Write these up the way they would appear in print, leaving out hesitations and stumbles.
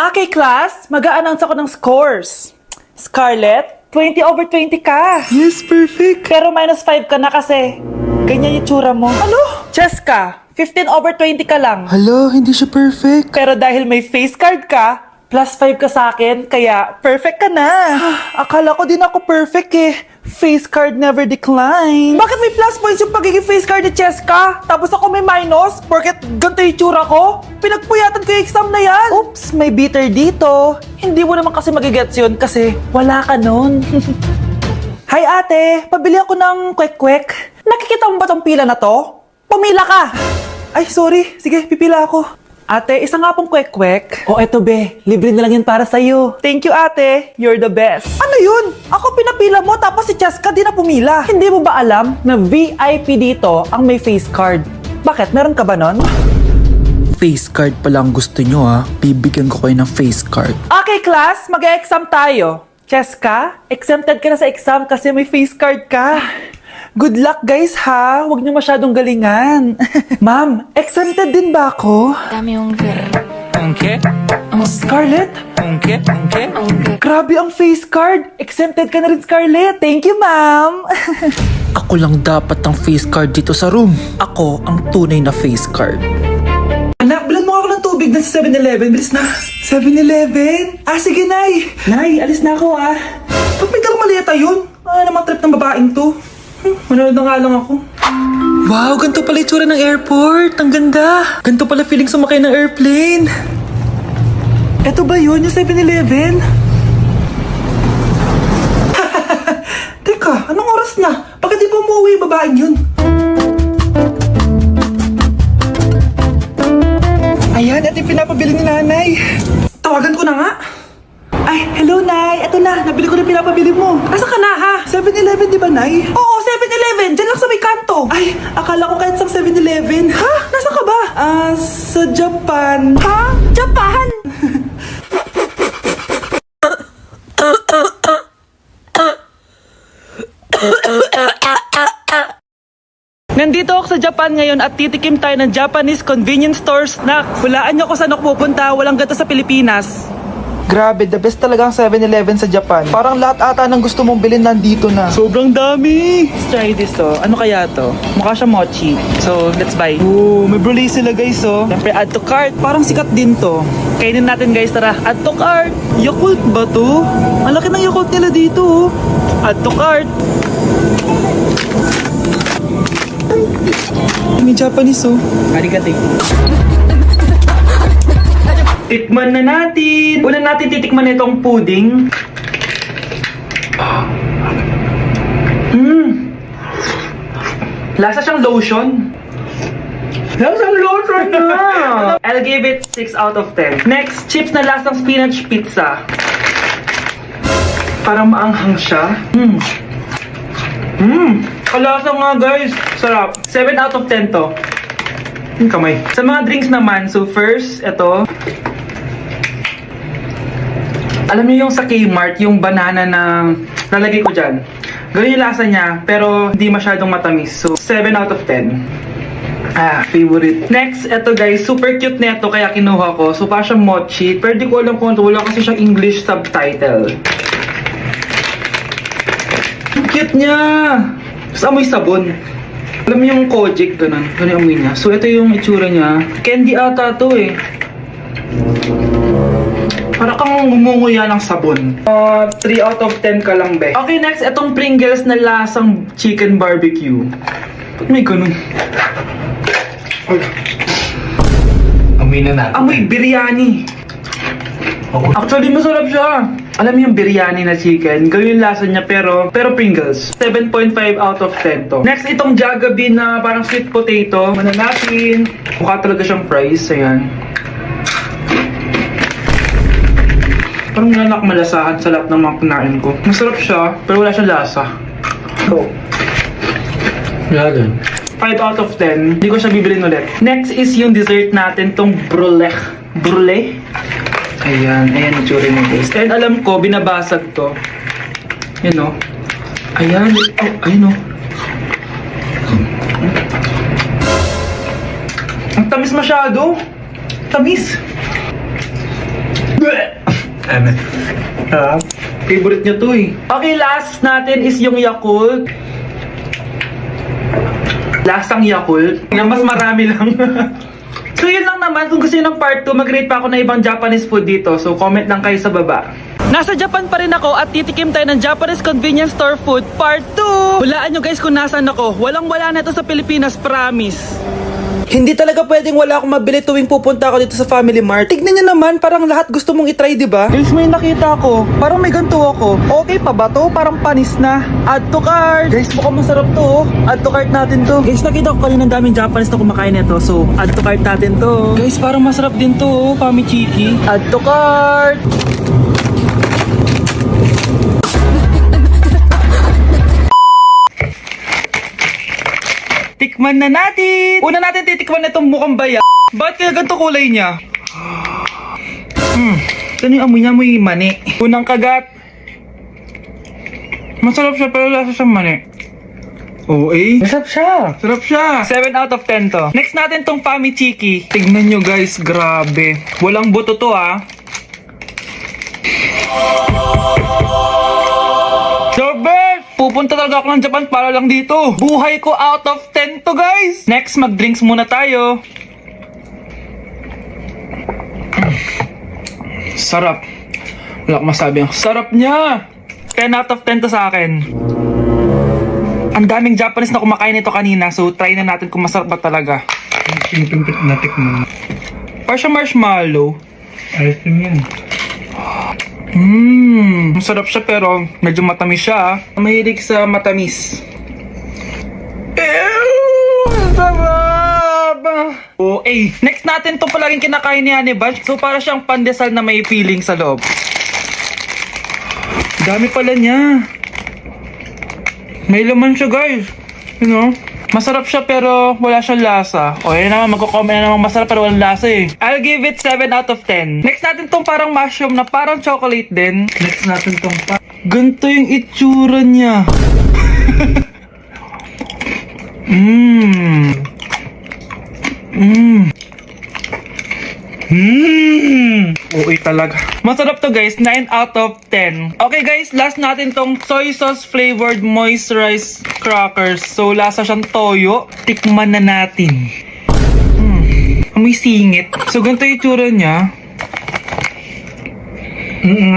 Okay, class, mag-a-announce ako ng scores. Scarlett, 20/20 ka. Yes, perfect. Pero -5 ka na kasi. Ganyan yung tsura mo. Ano? Cheska, 15/20 ka lang. Hala, hindi siya perfect. Pero dahil may face card ka, +5 ka sa akin, kaya perfect ka na. Akala ko din ako perfect eh. Face card never decline. Bakit may plus points yung pagiging face card ni Cheska? Tapos ako may minus? Porket ganito yung tsura ko? Pinagpuyatan ko yung exam na yan. Oops, may bitter dito. Hindi mo naman kasi magigets yun kasi wala ka nun. Hi ate, pabili ako ng kwek-kwek. Nakikita mo ba tong pila na to? Pumila ka! Ay, sorry. Sige, pipila ako. Ate, isa nga pong kwek-kwek. O eto be, libre na lang yun para sa'yo. Thank you ate, you're the best. Ano yun? Ako pinapila mo tapos si Cheska di na pumila. Hindi mo ba alam na VIP dito ang may face card? Bakit? Meron ka ba nun? Face card pa lang gusto nyo ha. Bibigyan ko kayo ng face card. Okay class, mag-exam tayo. Cheska, exempted ka na sa exam kasi may face card ka. Good luck guys ha, huwag niyo masyadong galingan. Ma'am, exempted din ba ako? Dame un Okay? Scarlett? Okay? Grabe ang face card. Exempted ka na rin, Scarlett. Thank you, ma'am. Ako lang dapat ang face card dito sa room. Ako ang tunay na face card. Anak, bilan mo ako ng tubig na sa 7-Eleven. Bilis na. 7-Eleven? Ah, sige, Nay. Nay, alis na ako, ah. Ba't may dalang maleta yun? Ano naman trip ng babaeng to? Manonood na nga lang ako. Wow, ganito pala itsura ng airport. Ang ganda. Ganito pala feeling sumakay ng airplane. Eto ba yun, yung 7-Eleven? Teka, anong oras na? Bakit di pa umuwi yung babaeng yun? Ayan, ito yung pinapabili ni nanay. Tawagan ko na nga. Ay, hello, Nay. Eto na, nabili ko na yung pinapabili mo. Asa ka na, ha? 7-Eleven, di ba, Nay? Oo, 7-Eleven. Diyan lang sa may kanto. Ay, akala ko kahit sa 7-Eleven. Ha? Nasa ka ba? Sa Japan. Ha? Japan? Nandito ako sa Japan ngayon at titikim tayo ng Japanese convenience store snacks. Hulaan niyo kung saan ako pupunta, walang ganito sa Pilipinas. Grabe, the best talaga ang 7-Eleven sa Japan. Parang lahat ata ng gusto mong bilhin nandito na. Sobrang dami! Let's try this Ano kaya to? Mukha siya mochi. So, let's buy. Ooh, may brulay sila guys Siyempre, add to cart. Parang sikat din to. Kainin natin guys, tara. Add to cart. Yakult ba to? Ang laki ng Yakult nila dito Add to cart. May Japanese Arigato. Tikman na natin. Una natin titikman itong pudding. Lasa siyang lotion. Lasang lotion na! I'll give it 6 out of 10. Next, chips na lasang spinach pizza. Parang maanghang siya. Kalasa nga guys. Sarap. 7 out of 10 to. Yung kamay. Sa mga drinks naman, so first, ito. Alam niyo yung sa Kmart, yung banana na nalagay ko dyan. Ganun yung lasa niya, pero hindi masyadong matamis. So, 7 out of 10. Favorite. Next, ito guys, super cute na ito, kaya kinuha ko. So, parang siyang mochi. Pero di ko alam kung ito, wala kasi siyang English subtitle. Ang cute niya! Tapos amoy sabon. Alam mo yung Kojic, ganun. Ganun yung amoy niya. So, ito yung itsura niya. Candy ata to Para kang ngumunguya ng sabon. 3 out of 10 ka lang, be. Okay, next, itong Pringles na lasang chicken barbecue. Ba't may ganun? Amoy na natin. Amoy biryani. Actually, masarap siya. Alam mo yung biryani na chicken, ganun yung lasa niya pero Pringles. 7.5 out of 10 to. Next, itong Jollibee na parang sweet potato. Ano natin? Mukha talaga siyang fries. Ayan. Parang nanak malasahan sa lahat ng mga kinain ko. Masarap siya, pero wala siyang lasa. Go. Yan. 5 out of 10. Hindi ko siya bibilin ulit. Next is yung dessert natin, tong brulee. Brulee? Ayan yung tsura niya guys. And alam ko, binabasag to. Yan Ayan. Ayun Ang tamis masyado. Tamis. Ano? Favorite niya to eh. Okay, last natin is yung Yakult. Lasang Yakult. Na mas marami lang. So yun lang naman. Kung gusto nyo ng part 2, mag-rate pa ako ng ibang Japanese food dito. So comment lang kayo sa baba. Nasa Japan pa rin ako at titikim tayo ng Japanese convenience store food part 2. Hulaan nyo guys kung nasaan ako. Walang-wala na ito sa Pilipinas, promise. Hindi talaga pwedeng wala akong mabili tuwing pupunta ako dito sa Family Mart. Tignan nyo naman, parang lahat gusto mong itry, di ba? Guys, may nakita ko. Parang may ganito ako. Okay pa ba to? Parang panis na. Add to cart. Guys, mukhang masarap to. Oh. Add to cart natin to. Guys, nakita ko kanina ng daming Japanese na kumakain nito. So, add to cart natin to. Guys, parang masarap din to. Oh. Famichiki. Add to cart. Tikman na natin! Una natin titikman na itong mukhang baya. Bakit kaya ganito kulay niya? Ito yung amoy niya, amoy mani. Unang kagat. Masarap siya pero lasa siyang mani. Oo eh. Masarap siya. Sarap siya. 7 out of 10 to. Next natin tong Famichiki. Tignan nyo guys, grabe. Walang buto to ah. So best! Pupunta talaga ako ng Japan para lang dito. Buhay ko out of 10 to guys. Next, mag-drinks muna tayo. Sarap. Wala akong masabi. Ang sarap niya. 10 out of 10 to sa akin. Ang daming Japanese na kumakain nito kanina. So, try na natin kung masarap ba talaga. Yung natik mo. Parang siya marshmallow. Ayos din yan. Masarap siya pero medyo matamis siya. Mahilig sa matamis. Sarap! Oh, next natin to palaging kinakain ni Honey Bunch. So para siyang pandesal na may feeling sa loob. Dami pala niya. May laman siya guys. You know? Masarap siya pero wala siyang lasa. O yun naman, magko-comment na naman masarap pero walang lasa eh. I'll give it 7 out of 10. Next natin tong parang mushroom na parang chocolate din. Next natin tong Ganito yung itsura niya. Okay talaga. Masarap to guys, 9 out of 10. Okay guys, last natin tong soy sauce flavored moisturized crackers. So lasa siyang toyo. Tikman na natin. Amoy singit. So ganito yung itsura niya.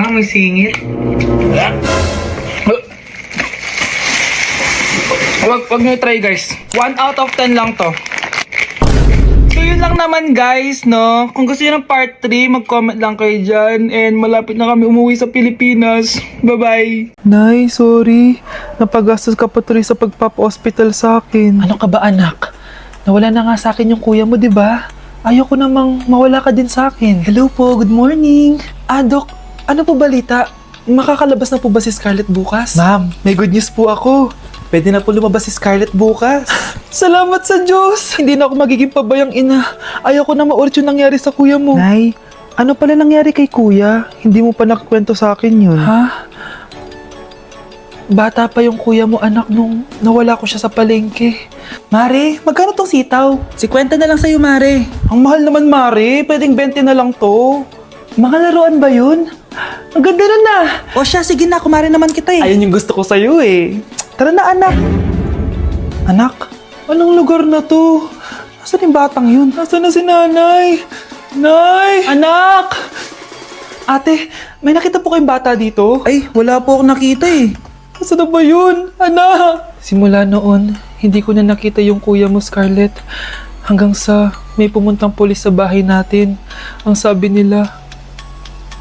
nga, may singit. Wag nyo try guys. 1 out of 10 lang to. So yun lang naman guys, no? Kung gusto nyo ng part 3, mag-comment lang kayo dyan. And malapit na kami umuwi sa Pilipinas. Bye-bye. Nay, sorry. Napagastos ka pa tuloy sa pagpapa-hospital sa akin. Ano ka ba anak? Nawala na nga sa akin yung kuya mo, di ba? Ayoko namang mawala ka din sa akin. Hello po, good morning. Dok, ano po balita? Makakalabas na po ba si Scarlett bukas? Ma'am, may good news po ako. Pwede na po lumabas si Scarlett bukas. Salamat sa Diyos! Hindi na ako magiging pabayang ina. Ayoko na maulit yung nangyari sa kuya mo. Nay, ano pala nangyari kay kuya? Hindi mo pa nakakwento sa akin yun. Ha? Bata pa yung kuya mo anak nung nawala ko siya sa palengke. Mare, magkano tong sitaw? 50 na lang sa'yo, Mare. Ang mahal naman, Mare. Pwedeng 20 na lang to. Mga laruan ba yun? Ang ganda nun na. O siya, sige na, kumare naman kita eh. Ayun yung gusto ko sa'yo eh. Tara na, anak. Anak, anong lugar na to? Nasaan yung batang yun? Nasaan na si nanay? Nay! Anak! Ate, may nakita po kayong bata dito? Ay, wala po akong nakita eh. Nasaan na ba yun? Anak! Simula noon, hindi ko na nakita yung kuya mo, Scarlett. Hanggang sa may pumuntang pulis sa bahay natin. Ang sabi nila,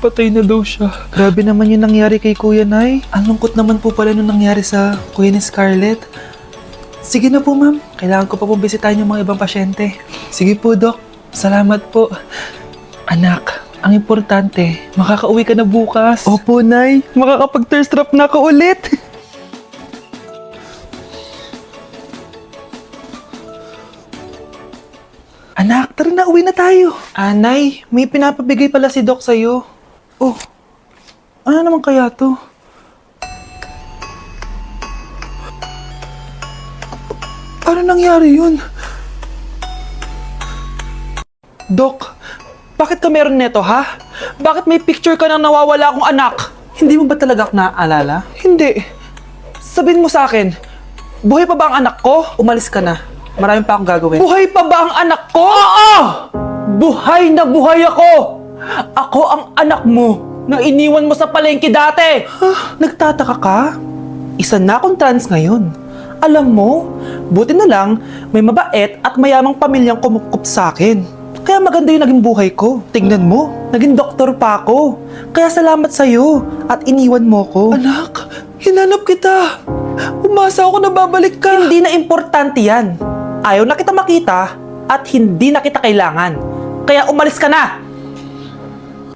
patay na daw siya. Grabe naman yung nangyari kay Kuya Nay. Ang lungkot naman po pala nung nangyari sa kuya ni Scarlett. Sige na po ma'am. Kailangan ko pa pong bisitahin yung mga ibang pasyente. Sige po Dok. Salamat po. Anak, ang importante, makakauwi ka na bukas. Opo Nay. Makakapag-thirst trap na ako ulit. Anak, tara na, uwi na tayo. Nay, may pinapabigay pala si Doc sa'yo. Oh, ano naman kaya to? Ano nangyari yun? Doc, bakit ka meron neto ha? Bakit may picture ka ng nawawala akong anak? Hindi mo ba talaga ako naaalala? Hindi. Sabihin mo sa akin, buhay pa ba ang anak ko? Umalis ka na. Marami pa akong gagawin. Buhay pa ba ang anak ko? Oo! Buhay na buhay ako! Ako ang anak mo na iniwan mo sa palengke dati! Nagtataka ka? Isa na akong trans ngayon. Alam mo, buti na lang may mabait at mayamang pamilyang kumukup sa akin. Kaya maganda yung naging buhay ko. Tingnan mo, naging doktor pa ako. Kaya salamat sa'yo at iniwan mo ko. Anak, hinanap kita. Umasa ako na babalik ka. Hindi na importante yan. Ayaw na kita makita at hindi na kita kailangan. Kaya umalis ka na!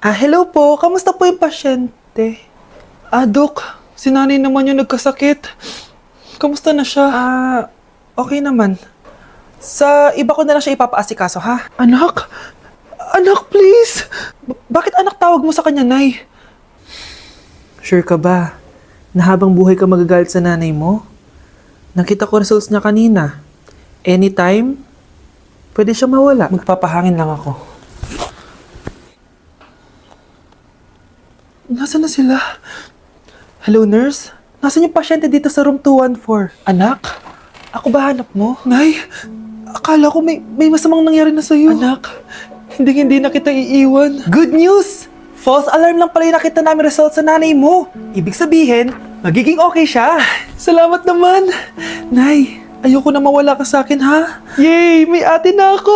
Hello po. Kamusta po yung pasyente? Dok, si nanay naman yung nagkasakit. Kamusta na siya? Okay naman. Sa iba ko na lang siya ipapaasikaso, ha? Anak? Anak, please! Bakit anak tawag mo sa kanya, Nay? Sure ka ba na habang buhay ka magagalit sa nanay mo? Nakita ko results niya kanina. Anytime, pwede siya mawala. Magpapahangin lang ako. Nasaan na sila? Hello, nurse? Nasaan yung pasyente dito sa room 214? Anak? Ako ba hanap mo? Nay, akala ko may masamang nangyari na sa'yo. Anak, hindi na kita iiwan. Good news! False alarm lang pala yung nakita namin results sa nanay mo. Ibig sabihin, magiging okay siya. Salamat naman. Nay, ayoko na mawala ka sa akin, ha? Yay! May ate na ako!